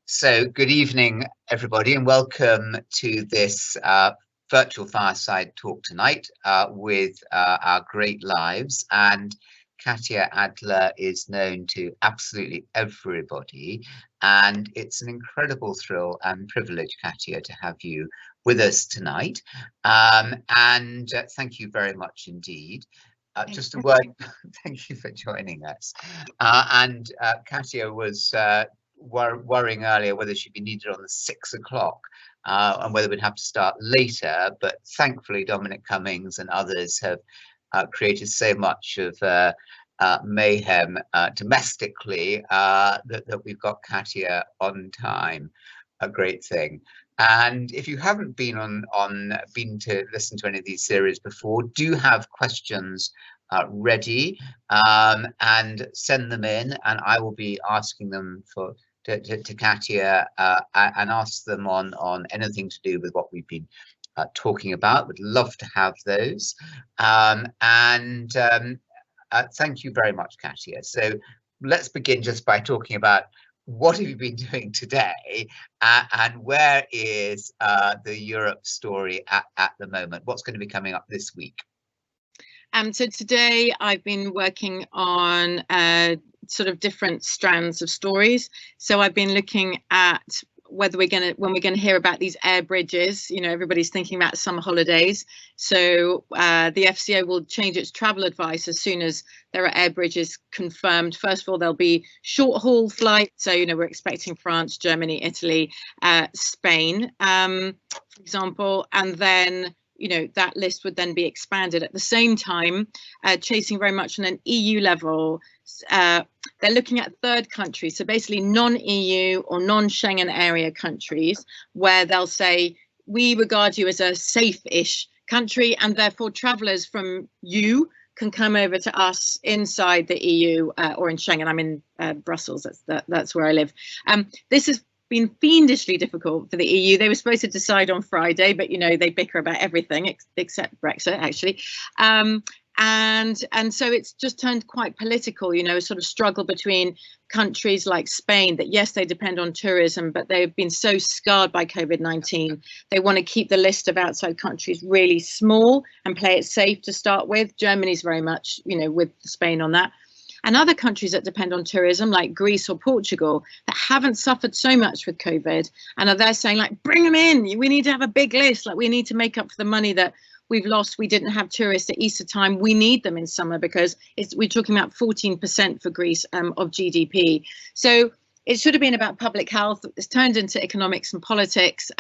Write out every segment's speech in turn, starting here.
So good evening, everybody, and welcome to this virtual fireside talk tonight with our great lives. And Kayta Adler is known to absolutely everybody, and it's an incredible thrill and privilege, Kayta, to have you with us tonight. And thank you very much indeed. Just a word, thank you for joining us. And Kayta was worrying earlier whether she'd be needed on the 6 o'clock and whether we'd have to start later, but thankfully Dominic Cummings and others have created so much of mayhem domestically that we've got Kayta on time. A great thing. And if you haven't been been to listen to any of these series before, do have questions ready and send them in, and I will be asking them to Kayta and ask them on anything to do with what we've been talking about. Would love to have those. Thank you very much, Kayta. So let's begin just by talking about what have you been doing today, and where is the Europe story at the moment? What's going to be coming up this week? So today I've been working on sort of different strands of stories. So I've been looking at whether when we're going to hear about these air bridges. You know, everybody's thinking about summer holidays. So the FCO will change its travel advice as soon as there are air bridges confirmed. First of all, there'll be short haul flights. So, you know, we're expecting France, Germany, Italy, Spain, for example, and then, you know, that list would then be expanded. At the same time, chasing very much on an EU level, they're looking at third countries, so basically non-EU or non-Schengen area countries, where they'll say, we regard you as a safe-ish country, and therefore travellers from you can come over to us inside the EU or in Schengen. I'm in Brussels, that's where I live. This has been fiendishly difficult for the EU. They were supposed to decide on Friday, but you know, they bicker about everything except Brexit, actually. And so it's just turned quite political, you know, a sort of struggle between countries like Spain that, yes, they depend on tourism, but they've been so scarred by COVID-19. They want to keep the list of outside countries really small and play it safe to start with. Germany's very much, you know, with Spain on that. And other countries that depend on tourism, like Greece or Portugal, that haven't suffered so much with COVID, and are there saying, like, bring them in. We need to have a big list. Like, we need to make up for the money that we've lost. We didn't have tourists at Easter time. We need them in summer because we're talking about 14% for Greece of GDP. So it should have been about public health. It's turned into economics and politics.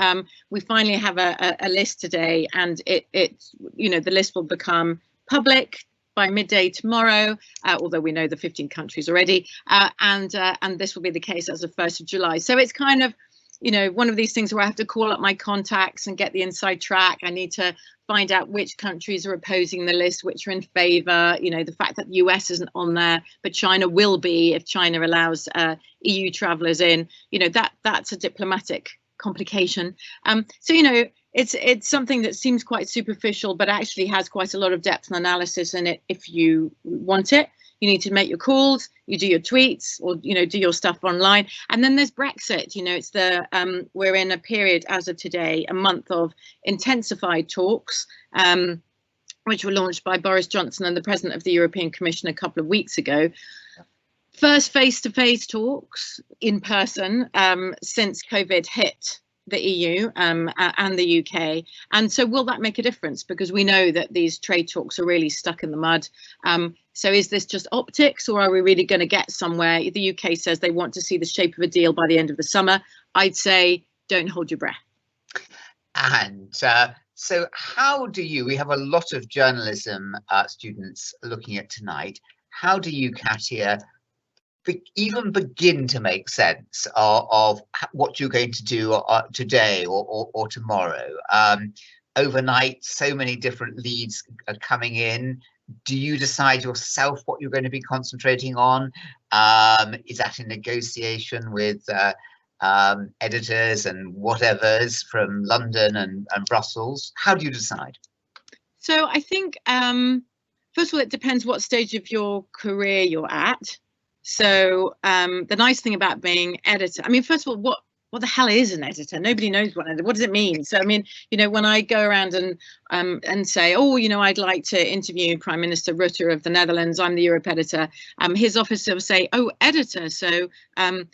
We finally have a list today, and you know, the list will become public by midday tomorrow, although we know the 15 countries already, and this will be the case as of 1st of July. So it's kind of, you know, one of these things where I have to call up my contacts and get the inside track. I need to find out which countries are opposing the list, which are in favour. You know, the fact that the US isn't on there, but China will be if China allows EU travellers in. You know, that's a diplomatic complication. So, you know, it's something that seems quite superficial, but actually has quite a lot of depth and analysis in it. If you want it, you need to make your calls, you do your tweets, or, you know, do your stuff online. And then there's Brexit. You know, it's we're in a period as of today, a month of intensified talks, which were launched by Boris Johnson and the President of the European Commission a couple of weeks ago. First face-to-face talks in person since COVID hit the EU and the UK. And so will that make a difference? Because we know that these trade talks are really stuck in the mud. So is this just optics, or are we really going to get somewhere? The UK says they want to see the shape of a deal by the end of the summer. I'd say don't hold your breath. And so how do you, we have a lot of journalism students looking at tonight. How do you, Kayta, even begin to make sense of what you're going to do today or tomorrow? Overnight, so many different leads are coming in. Do you decide yourself what you're going to be concentrating on? Is that a negotiation with editors and whatevers from London and Brussels? How do you decide? So I think, first of all, it depends what stage of your career you're at. So the nice thing about being editor, I mean, first of all, what the hell is an editor? Nobody knows what does it mean? So I mean, you know, when I go around and say, oh, you know, I'd like to interview Prime Minister Rutte of the Netherlands, I'm the Europe editor, his office will say, oh, editor, so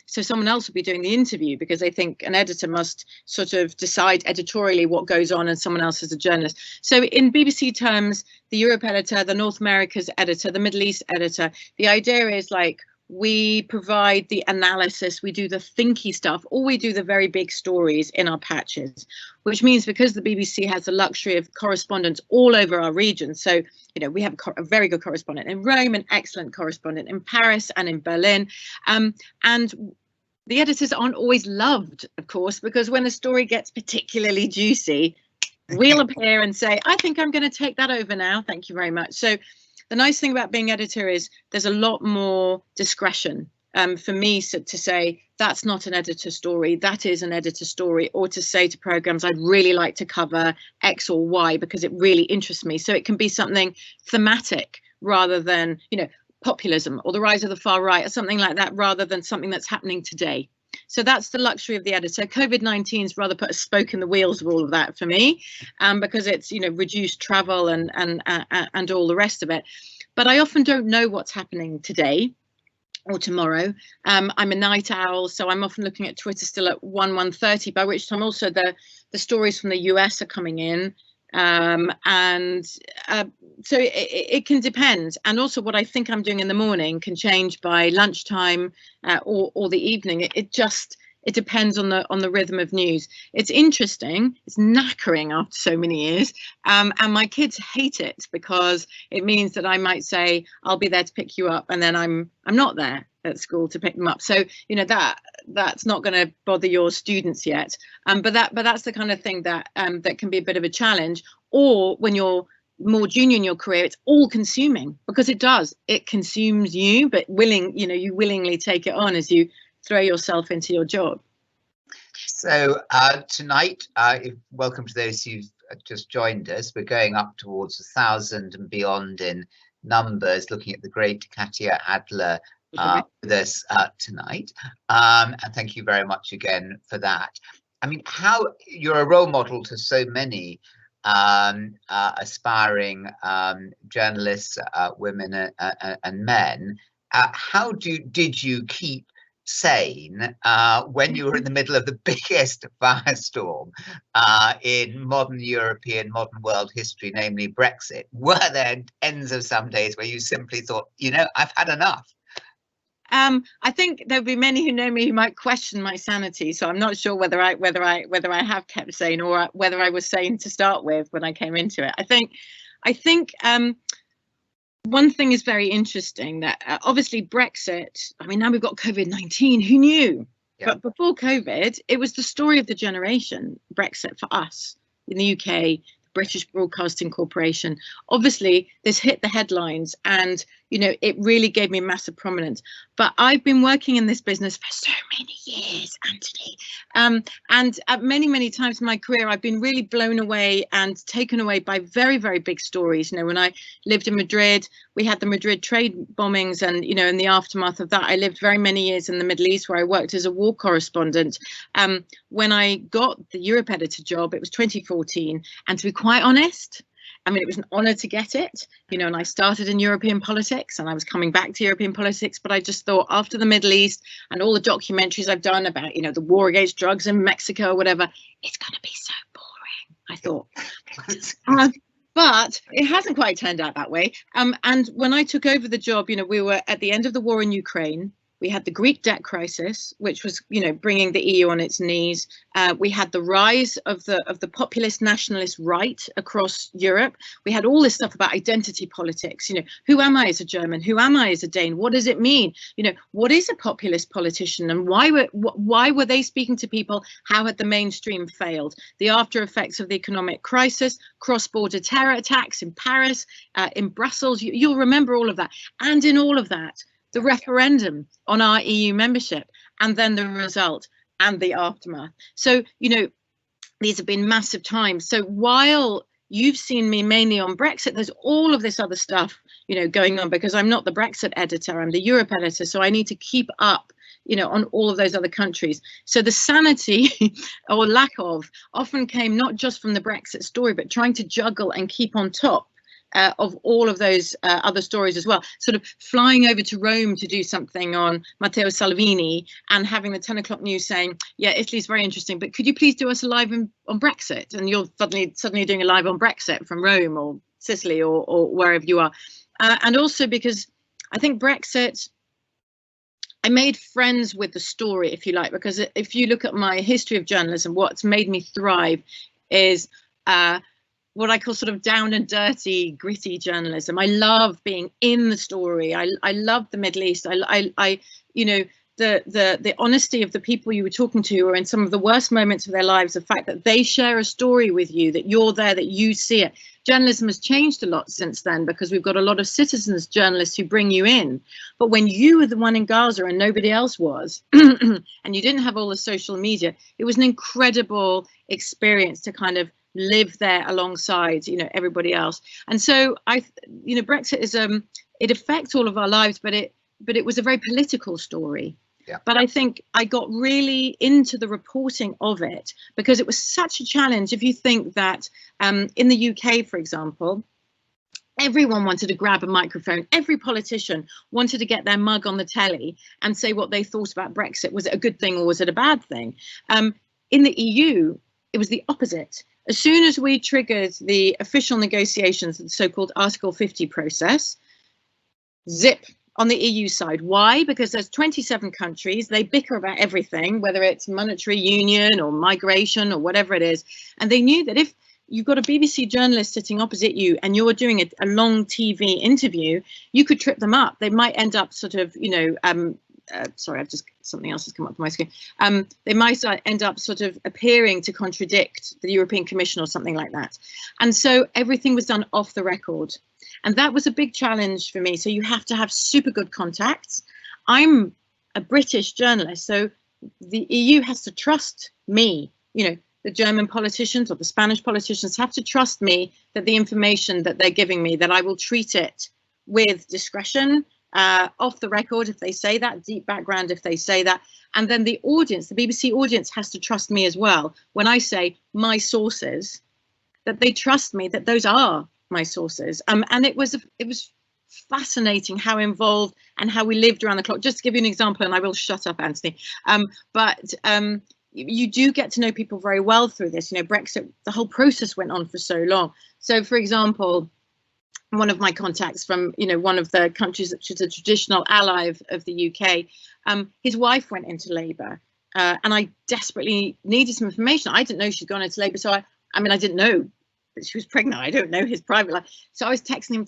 someone else will be doing the interview, because they think an editor must sort of decide editorially what goes on and someone else is a journalist. So in BBC terms, the Europe editor, the North America's editor, the Middle East editor, the idea is like, we provide the analysis, we do the thinky stuff, or we do the very big stories in our patches, which means because the BBC has the luxury of correspondents all over our region. So, you know, we have a very good correspondent in Rome, an excellent correspondent in Paris and in Berlin. And the editors aren't always loved, of course, because when a story gets particularly juicy, we'll appear and say, I think I'm going to take that over now. Thank you very much. So the nice thing about being editor is there's a lot more discretion for me to say that's not an editor story, that is an editor story, or to say to programs I'd really like to cover X or Y because it really interests me. So it can be something thematic rather than, you know, populism or the rise of the far right or something like that, rather than something that's happening today. So that's the luxury of the editor. COVID-19's rather put a spoke in the wheels of all of that for me, because it's, you know, reduced travel and all the rest of it. But I often don't know what's happening today or tomorrow. I'm a night owl, so I'm often looking at Twitter still at 1:30, by which time also the stories from the US are coming in. So it can depend, and also what I think I'm doing in the morning can change by lunchtime or the evening. It depends on the rhythm of news. It's interesting. It's knackering after so many years, and my kids hate it because it means that I might say I'll be there to pick you up, and then I'm not there at school to pick them up. So you know that's not going to bother your students yet. But that's the kind of thing that can be a bit of a challenge. Or when you're more junior in your career, it's all consuming, because it consumes you, but you willingly take it on as you throw yourself into your job. So tonight, welcome to those who've just joined us. We're going up towards 1,000 and beyond in numbers, looking at the great Kayta Adler with us tonight. And thank you very much again for that. I mean, how you're a role model to so many aspiring journalists, women and men. How did you keep sane when you were in the middle of the biggest firestorm in modern world history, namely Brexit? Were there ends of some days where you simply thought, you know, I've had enough? I think there'll be many who know me who might question my sanity, so I'm not sure whether I have kept sane or whether I was sane to start with when I came into it. I think one thing is very interesting, that obviously Brexit, I mean, now we've got COVID-19, who knew? Yeah. But before COVID, it was the story of the generation, Brexit, for us in the UK, British Broadcasting Corporation. Obviously, this hit the headlines and, you know, it really gave me massive prominence. But I've been working in this business for so many years, Anthony. And at many times in my career, I've been really blown away and taken away by very, very big stories. You know, when I lived in Madrid, we had the Madrid trade bombings, and, you know, in the aftermath of that, I lived very many years in the Middle East where I worked as a war correspondent. When I got the Europe editor job, it was 2014. And to be quite honest, I mean, it was an honor to get it, you know, and I started in European politics and I was coming back to European politics. But I just thought, after the Middle East and all the documentaries I've done about, you know, the war against drugs in Mexico or whatever, it's going to be so boring, I thought. But it hasn't quite turned out that way. And when I took over the job, you know, we were at the end of the war in Ukraine. We had the Greek debt crisis, which was, you know, bringing the EU on its knees. We had the rise of the populist nationalist right across Europe. We had all this stuff about identity politics. You know, who am I as a German? Who am I as a Dane? What does it mean? You know, what is a populist politician, and why were they speaking to people? How had the mainstream failed? The after effects of the economic crisis, cross-border terror attacks in Paris, in Brussels. You'll remember all of that. And in all of that, the referendum on our EU membership, and then the result and the aftermath. So, you know, these have been massive times. So while you've seen me mainly on Brexit, there's all of this other stuff, you know, going on, because I'm not the Brexit editor, I'm the Europe editor. So I need to keep up you know, on all of those other countries. So the sanity or lack of often came not just from the Brexit story, but trying to juggle and keep on top of all of those other stories as well. Sort of flying over to Rome to do something on Matteo Salvini and having the 10 o'clock news saying, yeah, Italy's very interesting, but could you please do us a live on Brexit? And you're suddenly doing a live on Brexit from Rome or Sicily or wherever you are. And also because I think Brexit, I made friends with the story, if you like, because if you look at my history of journalism, what's made me thrive is what I call sort of down and dirty, gritty journalism. I love being in the story. I love the Middle East. I you know, the honesty of the people you were talking to, or in some of the worst moments of their lives, the fact that they share a story with you, that you're there, that you see it. Journalism has changed a lot since then, because we've got a lot of citizens journalists who bring you in. But when you were the one in Gaza and nobody else was, and you didn't have all the social media, it was an incredible experience to kind of live there alongside, you know, everybody else. And so you know, Brexit is it affects all of our lives, but it was a very political story. Yeah. But I think I got really into the reporting of it because it was such a challenge. If you think that in the UK, for example, everyone wanted to grab a microphone. Every politician wanted to get their mug on the telly and say what they thought about Brexit. Was it a good thing or was it a bad thing? In the EU, it was the opposite. As soon as we triggered the official negotiations, the so-called Article 50 process, zip on the EU side. Why? Because there's 27 countries. They bicker about everything, whether it's monetary union or migration or whatever it is. And they knew that if you've got a BBC journalist sitting opposite you and you're doing a long TV interview, you could trip them up. They might end up sort of, you know, sorry, something else has come up on my screen. They might end up sort of appearing to contradict the European Commission or something like that. And so everything was done off the record. And that was a big challenge for me. So you have to have super good contacts. I'm a British journalist, so the EU has to trust me. You know, the German politicians or the Spanish politicians have to trust me that the information that they're giving me, that I will treat it with discretion, off the record if they say that, deep background if they say that. And then the audience, the BBC audience, has to trust me as well. When I say my sources, that they trust me, that those are my sources. And it was fascinating how involved and how we lived around the clock. Just to give you an example, and I will shut up, Anthony. You do get to know people very well through this. You know, Brexit, the whole process went on for so long. So, for example, one of my contacts from, you know, one of the countries which is a traditional ally of the UK, his wife went into labour, and I desperately needed some information. I didn't know she'd gone into labour, so I mean, I didn't know that she was pregnant. I don't know his private life. So I was texting him.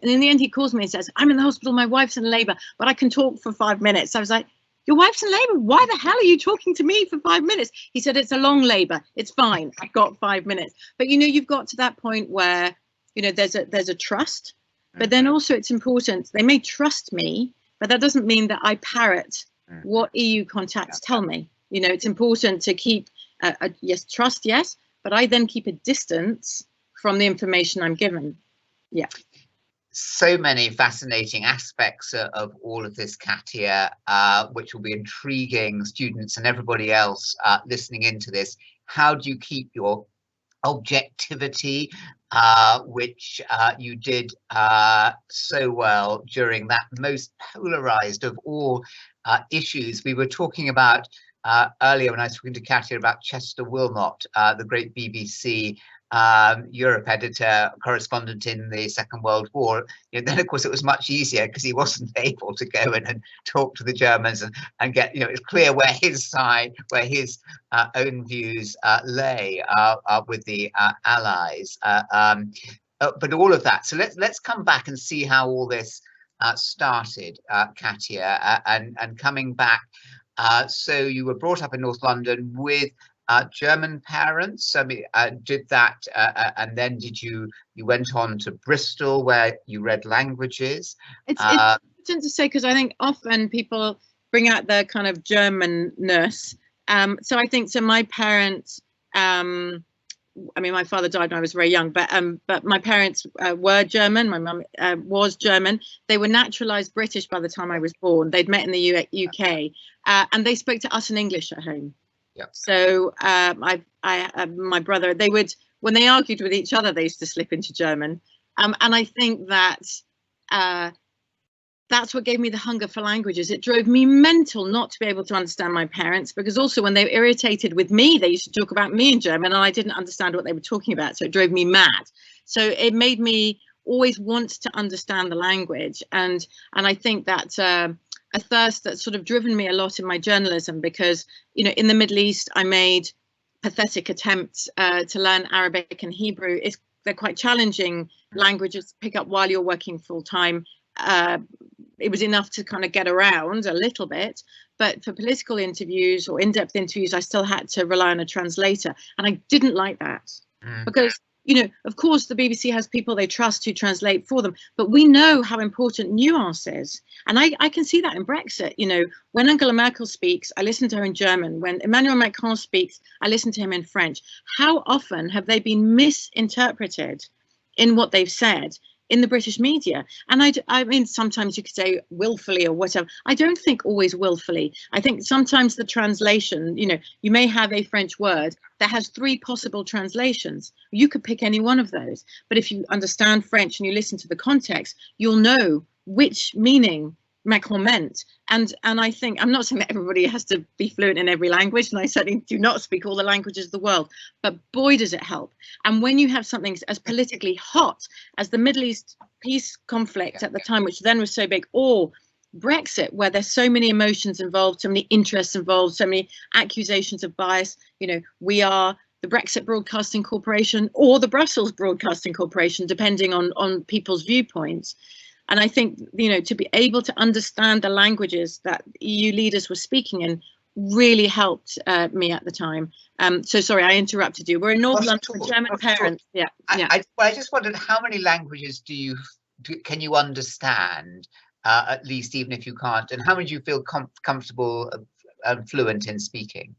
And in the end, he calls me and says, I'm in the hospital, my wife's in labour, but I can talk for 5 minutes. I was like, your wife's in labour? Why the hell are you talking to me for 5 minutes? He said, it's a long labour. It's fine. I've got 5 minutes. But, you know, you've got to that point where, you know, there's a trust, but then also it's important. They may trust me, but that doesn't mean that I parrot what EU contacts tell me. You know, it's important to keep, yes, trust, yes, but I then keep a distance from the information I'm given. Yeah. So many fascinating aspects of all of this, Katia, which will be intriguing students and everybody else listening into this. How do you keep your objectivity, which you did so well during that most polarized of all issues? We were talking about earlier when I was talking to Katia about Chester Wilmot, the great BBC Europe editor, correspondent in the Second World War. You know, then of course it was much easier because he wasn't able to go in and talk to the Germans and get, you know, it's clear where his side, where his own views lay with the Allies. But all of that. So let's come back and see how all this started, Katia, and coming back. So you were brought up in North London with German parents. I mean, did that, and then you went on to Bristol where you read languages. It's important to say, because I think often people bring out their kind of German-ness. So I think, so my parents I mean, my father died when I was very young, but my parents were German. My mum was German. They were naturalized British by the time I was born. They'd met in the UK, and they spoke to us in English at home. Yeah. So my brother, they would, when they argued with each other, they used to slip into German. And I think that that's what gave me the hunger for languages. It drove me mental not to be able to understand my parents, because also when they were irritated with me, they used to talk about me in German and I didn't understand what they were talking about. So it drove me mad. So it made me always want to understand the language. And I think that's a thirst that's sort of driven me a lot in my journalism, because, you know, in the Middle East, I made pathetic attempts to learn Arabic and Hebrew. They're quite challenging languages to pick up while you're working full time. It was enough to kind of get around a little bit, but for political interviews or in-depth interviews, I still had to rely on a translator, and I didn't like that because, you know, of course the BBC has people they trust who translate for them, but we know how important nuance is, and I can see that in Brexit. You know, when Angela Merkel speaks, I listen to her in German. When Emmanuel Macron speaks, I listen to him in French. How often have they been misinterpreted in what they've said in the British media? And I mean, sometimes you could say willfully or whatever. I don't think always willfully. I think sometimes the translation, you know, you may have a French word that has 3 possible translations. You could pick any one of those. But if you understand French and you listen to the context, you'll know which meaning Macron meant. And I think, I'm not saying that everybody has to be fluent in every language, and I certainly do not speak all the languages of the world, but boy does it help. And when you have something as politically hot as the Middle East peace conflict at the time, which then was so big, or Brexit, where there's so many emotions involved, so many interests involved, so many accusations of bias, you know, we are the Brexit Broadcasting Corporation or the Brussels Broadcasting Corporation, depending on people's viewpoints. And I think, you know, to be able to understand the languages that EU leaders were speaking in really helped me at the time. So sorry, I interrupted you. We're in North London with German parents. Yeah, yeah. I just wondered, how many languages can you understand, at least, even if you can't? And how many do you feel comfortable and fluent in speaking?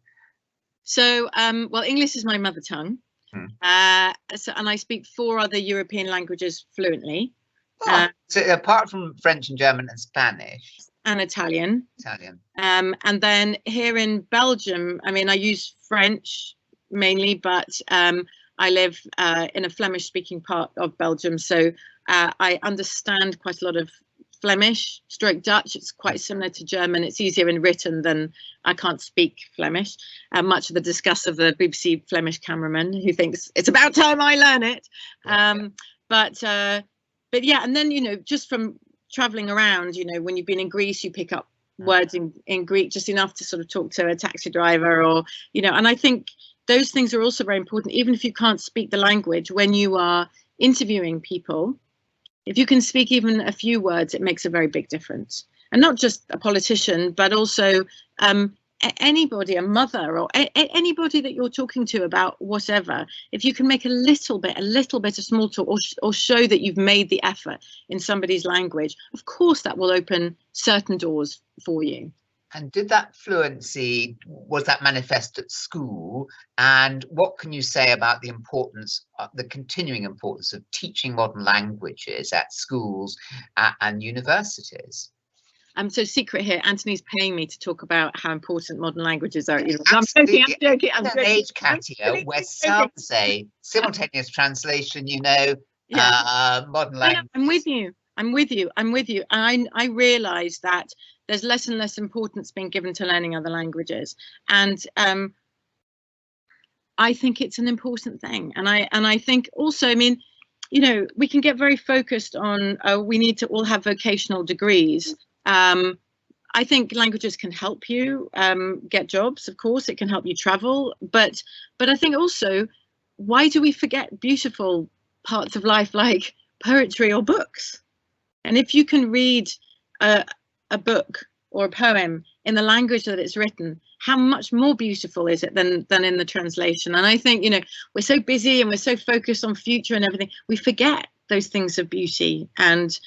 So, well, English is my mother tongue. And I speak 4 other European languages fluently. So apart from French and German and Spanish and Italian, and then here in Belgium, I mean, I use French mainly, but I live in a Flemish speaking part of Belgium, so I understand quite a lot of Flemish stroke Dutch. It's quite similar to German. It's easier in written than, I can't speak Flemish, much of the disgust of the BBC Flemish cameraman, who thinks it's about time I learn it. But yeah, and then, you know, just from traveling around, you know, when you've been in Greece, you pick up words in Greek, just enough to sort of talk to a taxi driver, or, you know, and I think those things are also very important, even if you can't speak the language. When you are interviewing people, if you can speak even a few words, it makes a very big difference. And not just a politician, but also anybody, a mother, or anybody that you're talking to about whatever. If you can make a little bit of small talk, or show that you've made the effort in somebody's language, of course that will open certain doors for you. And did that fluency, was that manifest at school? And what can you say about the importance, the continuing importance of teaching modern languages at schools and universities? So secret here, Anthony's paying me to talk about how important modern languages are. I'm joking. I'm joking. Age, Kayta, where some say simultaneous translation, you know, modern language. I'm with you. I realise that there's less and less importance being given to learning other languages, and I think it's an important thing. And I think also, I mean, you know, we can get very focused on we need to all have vocational degrees. I think languages can help you get jobs. Of course, it can help you travel, but I think also, why do we forget beautiful parts of life like poetry or books? And if you can read a book or a poem in the language that it's written, how much more beautiful is it than in the translation? And I think, you know, we're so busy and we're so focused on future and everything, we forget those things of beauty. And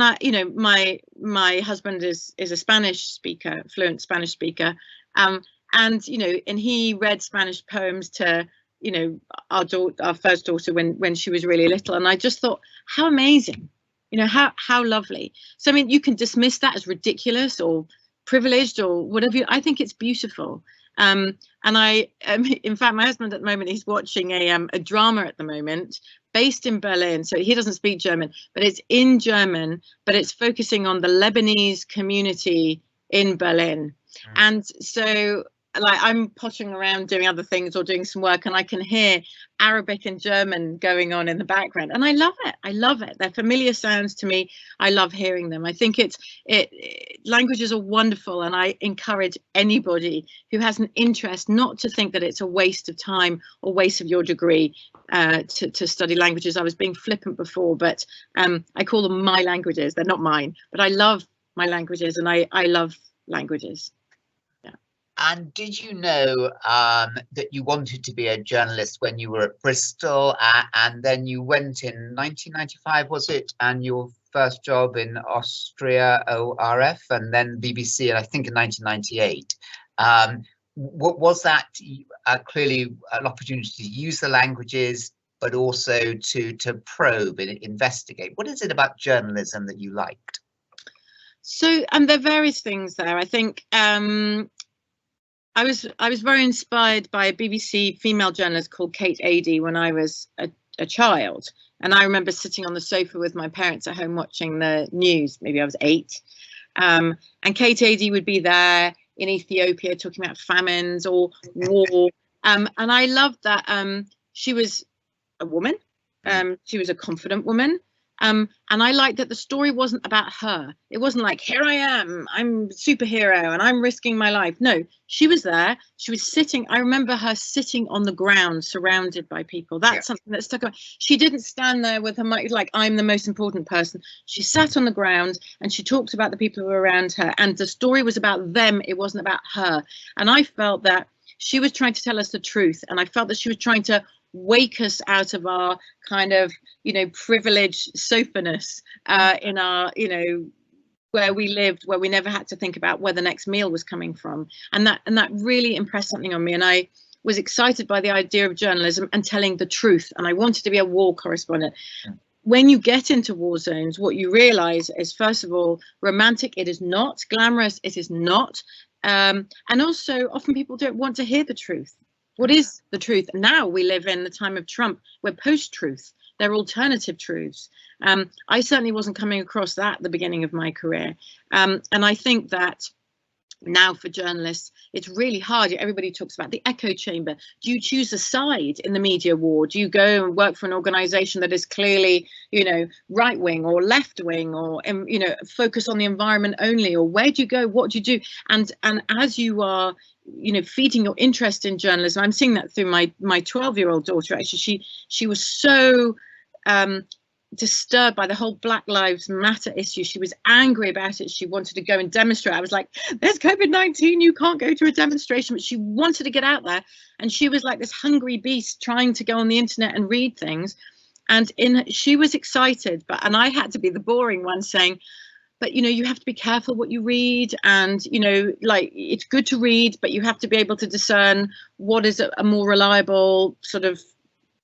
I, you know, my husband is a Spanish speaker, fluent Spanish speaker, and you know, and he read Spanish poems to you know, our first daughter when she was really little, and I just thought, how amazing, you know, how lovely. So I mean, you can dismiss that as ridiculous or privileged or whatever. I think it's beautiful. And in fact, my husband at the moment, he's watching a drama at the moment based in Berlin. So he doesn't speak German, but it's in German, but it's focusing on the Lebanese community in Berlin. And so, like, I'm pottering around doing other things or doing some work, and I can hear Arabic and German going on in the background, and I love it. I love it. They're familiar sounds to me. I love hearing them. I think languages are wonderful, and I encourage anybody who has an interest not to think that it's a waste of time or waste of your degree to study languages. I was being flippant before, but I call them my languages. They're not mine, but I love my languages, and I love languages. And did you know that you wanted to be a journalist when you were at Bristol, and then you went in 1995, was it? And your first job in Austria, ORF, and then BBC, and I think in 1998. What was that? Clearly an opportunity to use the languages, but also to probe and investigate. What is it about journalism that you liked? So, there are various things there. I think I was very inspired by a BBC female journalist called Kate Adie when I was a child, and I remember sitting on the sofa with my parents at home watching the news. Maybe I was 8, and Kate Adie would be there in Ethiopia talking about famines or war, and I loved that she was a woman. She was a confident woman. And I liked that the story wasn't about her. It wasn't like, here I am, I'm a superhero and I'm risking my life. No, she was there. She was sitting. I remember her sitting on the ground surrounded by people. That's something that stuck out. She didn't stand there with her mic like, I'm the most important person. She sat on the ground and she talked about the people who were around her. And the story was about them. It wasn't about her. And I felt that she was trying to tell us the truth. And I felt that she was trying to wake us out of our kind of, you know, privileged sofa-ness in our, you know, where we lived, where we never had to think about where the next meal was coming from. And that really impressed something on me. And I was excited by the idea of journalism and telling the truth. And I wanted to be a war correspondent. When you get into war zones, what you realize is, first of all, romantic, it is not. Glamorous, it is not. And also, often people don't want to hear the truth. What is the truth? Now we live in the time of Trump. We're post-truth. They're alternative truths. I certainly wasn't coming across that at the beginning of my career. And I think that now for journalists, it's really hard. Everybody talks about the echo chamber. Do you choose a side in the media war? Do you go and work for an organization that is clearly, you know, right wing or left wing, or, you know, focus on the environment only? Or where do you go? What do you do? And as you are, you know, feeding your interest in journalism, I'm seeing that through my 12-year-old daughter. Actually, she was so disturbed by the whole Black Lives Matter issue. She was angry about it. She wanted to go and demonstrate. I was like, there's COVID-19, you can't go to a demonstration. But she wanted to get out there, and she was like this hungry beast trying to go on the internet and read things. And she was excited, and I had to be the boring one saying, but, you know, you have to be careful what you read, and, you know, like, it's good to read, but you have to be able to discern what is a more reliable sort of,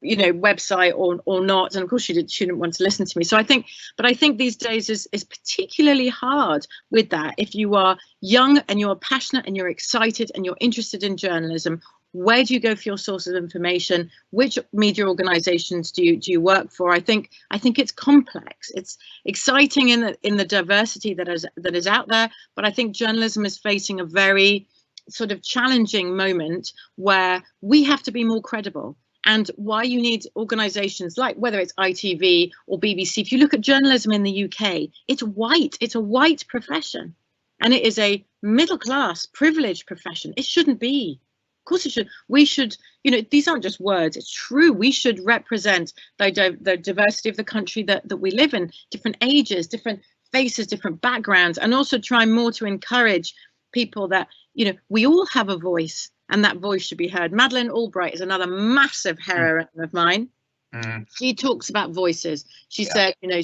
you know, website or not. And of course she didn't want to listen to me. So I think these days is particularly hard with that. If you are young and you're passionate and you're excited and you're interested in journalism, where do you go for your sources of information? Which media organizations do you work for? I think it's complex. It's exciting in the diversity that is out there, but I think journalism is facing a very sort of challenging moment where we have to be more credible. And why you need organizations like, whether it's ITV or BBC, if you look at journalism in the UK, it's a white profession, and it is a middle class privileged profession. It shouldn't be. Of course it should. We should, you know, these aren't just words, it's true. We should represent the diversity of the country that we live in, different ages, different faces, different backgrounds, and also try more to encourage people that, you know, we all have a voice, and that voice should be heard. Madeleine Albright is another massive heroine of mine. She talks about voices. She said, you know,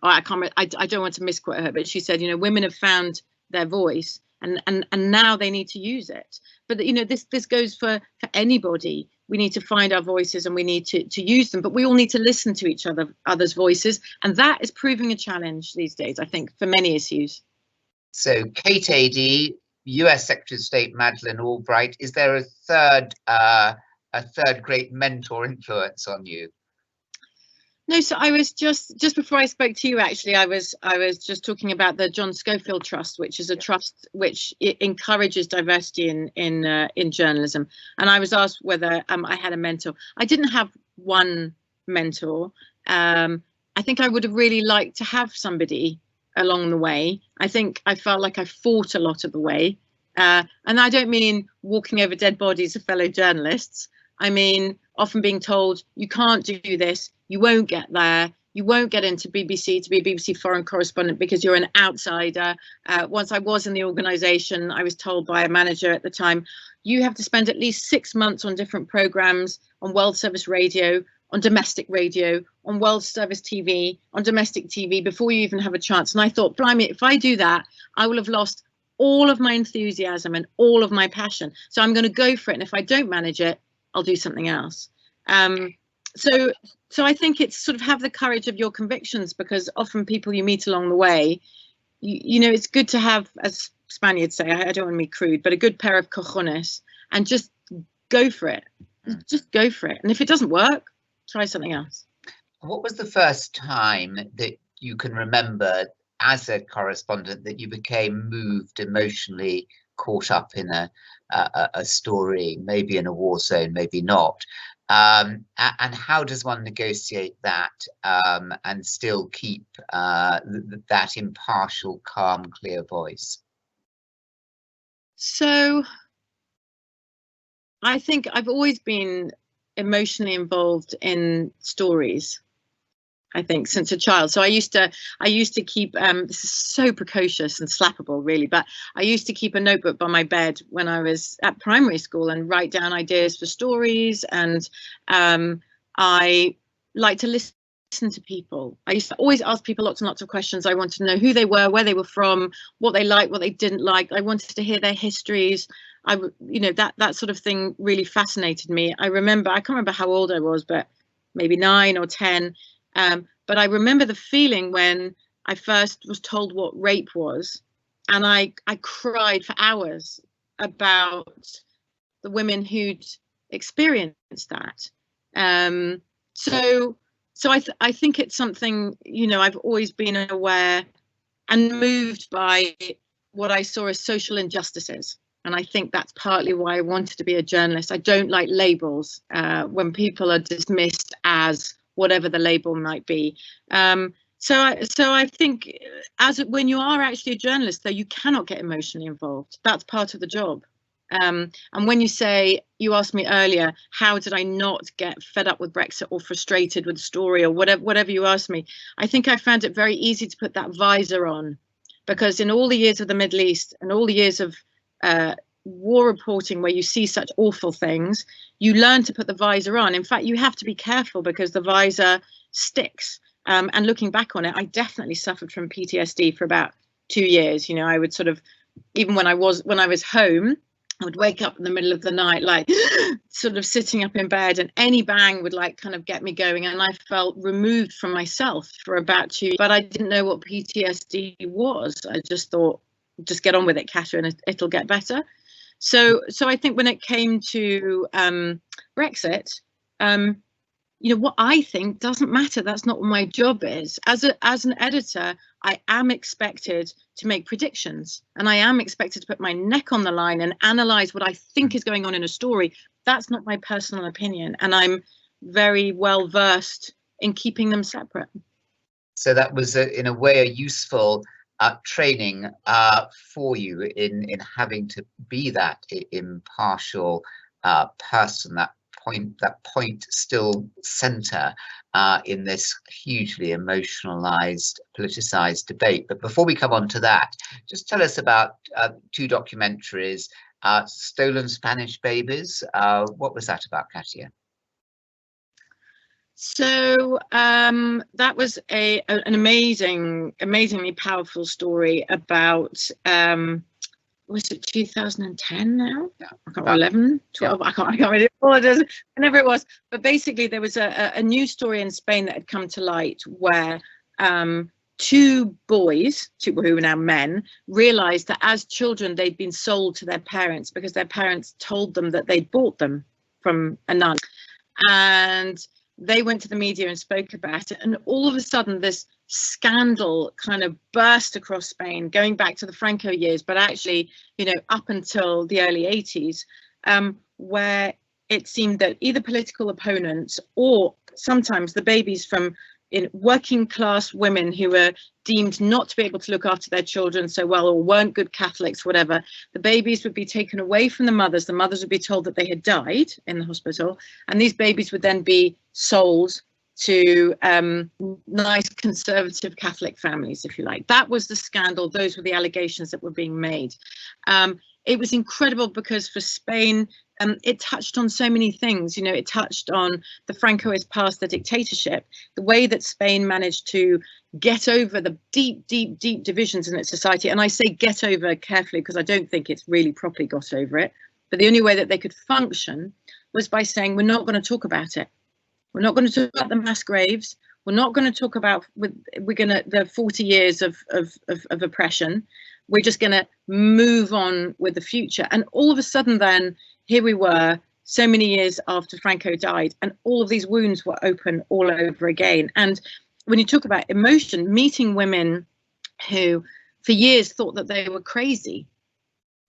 oh, I don't want to misquote her, but she said, you know, women have found their voice, and now they need to use it. But, you know, this goes for anybody. we need to find our voices and we need to use them, but we all need to listen to each other's voices, and that is proving a challenge these days, I think, for many issues. So Kate AD, US Secretary of State Madeleine Albright, is there a third great mentor influence on you? No, so I was just before I spoke to you, actually, I was just talking about the John Schofield Trust, which is a trust which encourages diversity in journalism. And I was asked whether I had a mentor. I didn't have one mentor. I think I would have really liked to have somebody along the way. I think I felt like I fought a lot of the way. And I don't mean walking over dead bodies of fellow journalists. I mean, often being told, you can't do this, you won't get there, you won't get into BBC to be a BBC foreign correspondent because you're an outsider. Once I was in the organisation, I was told by a manager at the time, you have to spend at least 6 months on different programmes, on World Service Radio, on domestic radio, on World Service TV, on domestic TV, before you even have a chance. And I thought, blimey, if I do that, I will have lost all of my enthusiasm and all of my passion. So I'm going to go for it. And if I don't manage it, I'll do something else. So I think it's sort of have the courage of your convictions, because often people you meet along the way, you know, it's good to have, as Spaniards say, I don't want to be crude, but a good pair of cojones, and just go for it. Just go for it. And if it doesn't work, try something else. What was the first time that you can remember as a correspondent that you became moved, emotionally caught up in a story, maybe in a war zone, maybe not? And how does one negotiate that and still keep that impartial, calm, clear voice? So I think I've always been emotionally involved in stories, I think, since a child. So I used to keep, this is so precocious and slappable really, but I used to keep a notebook by my bed when I was at primary school and write down ideas for stories. And I like to listen to people. I used to always ask people lots and lots of questions. I wanted to know who they were, where they were from, what they liked, what they didn't like. I wanted to hear their histories. You know, that sort of thing really fascinated me. I can't remember how old I was, but maybe 9 or 10. But I remember the feeling when I first was told what rape was, and I cried for hours about the women who'd experienced that. So I think it's something, you know, I've always been aware and moved by what I saw as social injustices. And I think that's partly why I wanted to be a journalist. I don't like labels when people are dismissed as whatever the label might be. So I think when you are actually a journalist, though, you cannot get emotionally involved. That's part of the job. And when you asked me earlier, how did I not get fed up with Brexit or frustrated with the story or whatever you asked me, I think I found it very easy to put that visor on, because in all the years of the Middle East and all the years of war reporting where you see such awful things, you learn to put the visor on. In fact, you have to be careful because the visor sticks. And looking back on it, I definitely suffered from PTSD for about 2 years. You know, I would sort of, even when I was home, I would wake up in the middle of the night, like sort of sitting up in bed, and any bang would like kind of get me going. And I felt removed from myself for about 2 years, but I didn't know what PTSD was. I just thought, just get on with it, Kayta, and it'll get better. So I think when it came to Brexit, you know, what I think doesn't matter. That's not what my job is. As an editor, I am expected to make predictions, and I am expected to put my neck on the line and analyze what I think is going on in a story. That's not my personal opinion, and I'm very well versed in keeping them separate. So that was, in a way, a useful training for you in having to be that impartial person, that point still center in this hugely emotionalized, politicized debate. But before we come on to that, just tell us about 2 documentaries, Stolen Spanish Babies. What was that about, Kayta? So that was an amazingly powerful story about was it 2010 now? Yeah. I can't remember, 11, 12, yeah. I can't really remember, whenever it was. But basically there was a news story in Spain that had come to light where two boys, two who were now men, realized that as children they'd been sold to their parents because their parents told them that they'd bought them from a nun. And they went to the media and spoke about it, and all of a sudden this scandal kind of burst across Spain, going back to the Franco years, but actually, you know, up until the early 80s, where it seemed that either political opponents or sometimes the babies from working class women who were deemed not to be able to look after their children so well, or weren't good Catholics, whatever, the babies would be taken away from the mothers would be told that they had died in the hospital, and these babies would then be sold to nice conservative Catholic families, if you like. That was the scandal. Those were the allegations that were being made. It was incredible because for Spain, it touched on so many things. You know, it touched on the Francoist past, the dictatorship, the way that Spain managed to get over the deep divisions in its society. And I say get over carefully because I don't think it's really properly got over it. But the only way that they could function was by saying, we're not going to talk about it. We're not going to talk about the mass graves. We're not going to talk about the 40 years of oppression. We're just going to move on with the future. And all of a sudden then, here we were so many years after Franco died, and all of these wounds were open all over again. And when you talk about emotion, meeting women who for years thought that they were crazy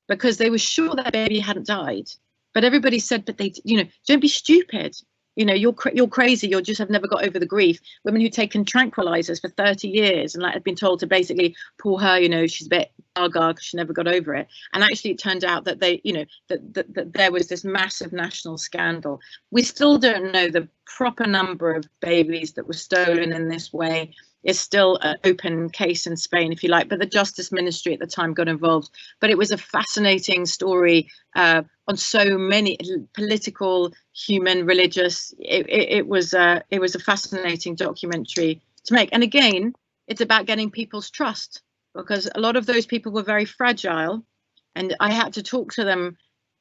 because they were sure their baby hadn't died. But everybody said, but they, you know, don't be stupid. You know, you're crazy. You just have never got over the grief. Women who'd taken tranquilizers for 30 years and like had been told to basically, poor her, you know, she's a bit gaga because she never got over it. And actually it turned out that they, you know, that there was this massive national scandal. We still don't know the proper number of babies that were stolen in this way. Is still an open case in Spain, if you like, but the Justice Ministry at the time got involved. But it was a fascinating story on so many political, human, religious. It was a fascinating documentary to make. And again, it's about getting people's trust, because a lot of those people were very fragile, and I had to talk to them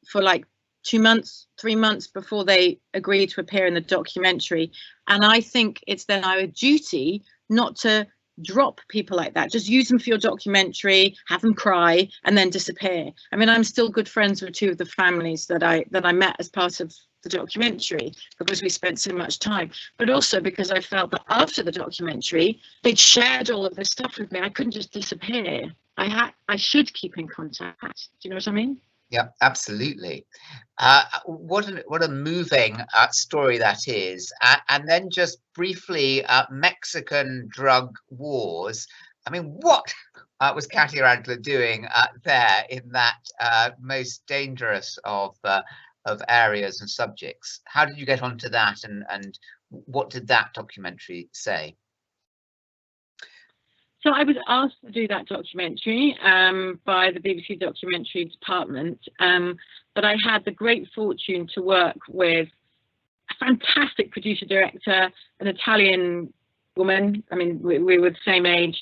for like 2 months, 3 months before they agreed to appear in the documentary. And I think it's then our duty not to drop people like that. Just use them for your documentary, have them cry, and then disappear. I mean, I'm still good friends with two of the families that I met as part of the documentary because we spent so much time, but also because I felt that after the documentary, they'd shared all of this stuff with me. I couldn't just disappear. I should keep in contact. Do you know what I mean? Yeah, absolutely. What a moving story that is. And then just briefly, Mexican drug wars. I mean, what was Kayta Adler doing there in that most dangerous of areas and subjects? How did you get onto that, and what did that documentary say? So I was asked to do that documentary by the BBC documentary department, but I had the great fortune to work with a fantastic producer director, an Italian woman. I mean, we were the same age.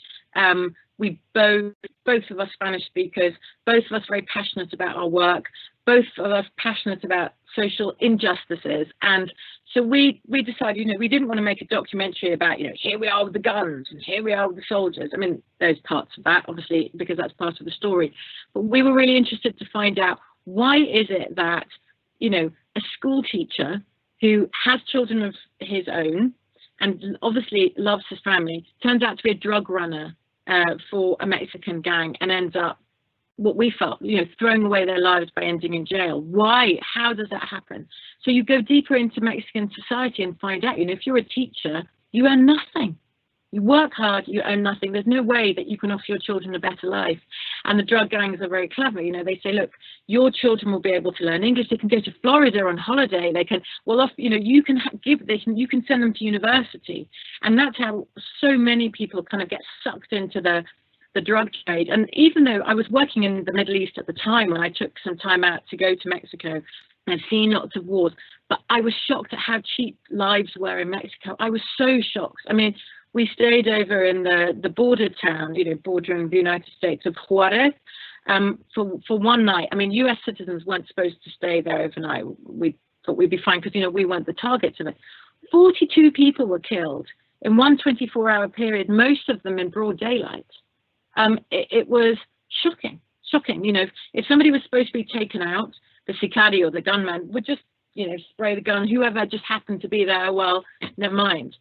We both of us Spanish speakers, both of us very passionate about our work, both of us passionate about social injustices. And so we decided, you know, we didn't want to make a documentary about, you know, here we are with the guns and here we are with the soldiers. I mean, there's parts of that, obviously, because that's part of the story. But we were really interested to find out, why is it that, you know, a school teacher who has children of his own and obviously loves his family turns out to be a drug runner for a Mexican gang and ends up, what we felt, you know, throwing away their lives by ending in jail? Why? How does that happen? So you go deeper into Mexican society and find out, you know, if you're a teacher, you earn nothing. You work hard, you earn nothing. There's no way that you can offer your children a better life. And the drug gangs are very clever. You know, they say, look, your children will be able to learn English. They can go to Florida on holiday. They can, well, you know, you can you can send them to university. And that's how so many people kind of get sucked into the drug trade. And even though I was working in the Middle East at the time, when I took some time out to go to Mexico, I've seen lots of wars, but I was shocked at how cheap lives were in Mexico. I was so shocked. I mean, we stayed over in the border town, you know, bordering the United States, of Juarez, for one night. I mean, US citizens weren't supposed to stay there overnight. We thought we'd be fine because, you know, we weren't the targets of it. 42 people were killed in one 24-hour period, most of them in broad daylight. It was shocking. You know, if somebody was supposed to be taken out, the sicario or the gunman would just, you know, spray the gun, whoever just happened to be there, well, never mind.